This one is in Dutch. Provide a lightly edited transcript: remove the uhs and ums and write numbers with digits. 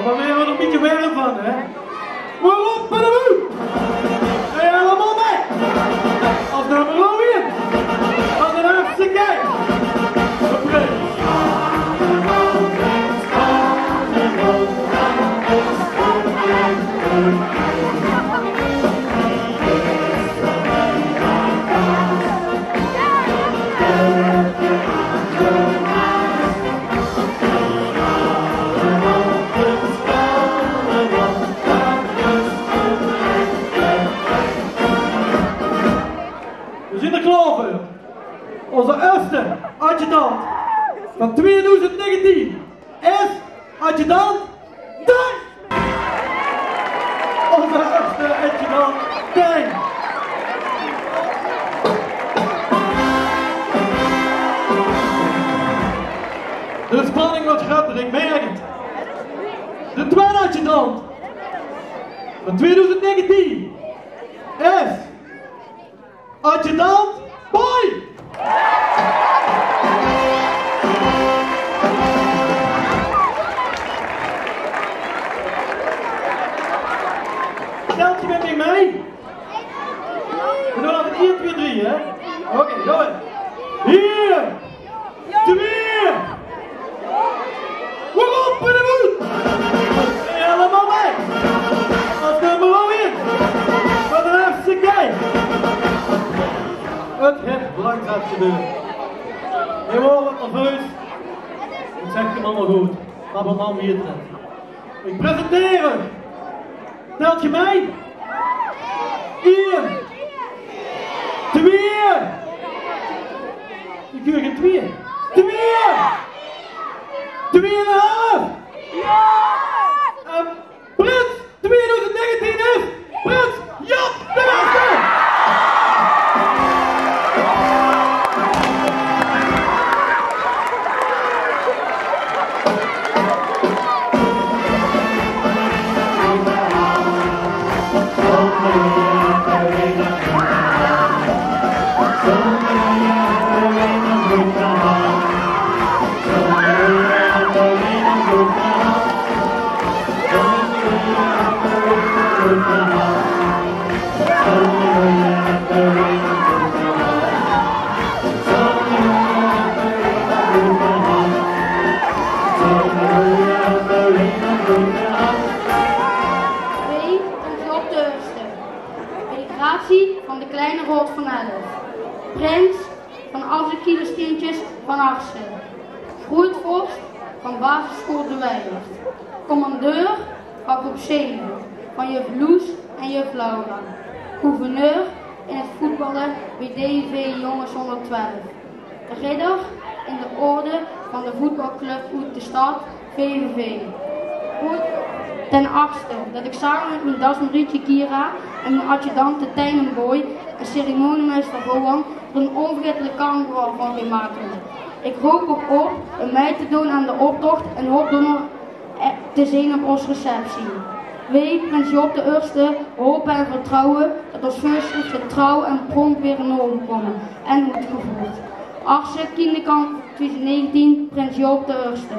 Maar we hebben er een beetje warm van, hè? Waarop bij de boel! Ga je allemaal mee? Als nummer 1 van de Haagse Kijk. De prins. Onze eerste adjudant van 2019 is adjudant Dijn! Onze eerste adjudant Dijn! De spanning wordt groter, ik merk het. De tweede adjudant van 2019 is adjudant Boy! Stelt je met me mee? We doen altijd 1, 2, 3, hè? Oké, go ahead. 1, 2, waarop in de moed? Helemaal mee! Als nummer 1 van de Haagse Kijk. Het heeft langzaam gebeuren. Je wordt wat nerveus. Ik zeg hem allemaal goed. Maar wat man hier trekt. Ik presenteer hem. Telt je mij? 1, 2. Ik keur geen 2. 2. 2,5. En Prins 2019 is Prins Job de Beste. Van de kleine Rood van Elf, prins van alle kinderskindjes van Arsen, grootvorst van basisschool De Weijert, commandeur van groep 7 van juf Loes en juf Laura, gouverneur in het voetballen bij DV Jongens 112, ridder in de orde van de voetbalclub uit de stad VVV. Ten 8e dat ik samen met mijn das Marietje Kira en mijn adjudant Tijn en Boy en ceremoniemeester Rowan er een onvergetelijke carnaval van gaan maken. Ik hoop ook op mee te doen aan de optocht en hoop donor te zien op onze receptie. Wij, Prins Job de Eerste, hopen en vertrouwen dat ons feestelijk trouw en prompt weer in orde komen en wordt gevoerd. 8e kinderkamp 2019, Prins Job de Eerste.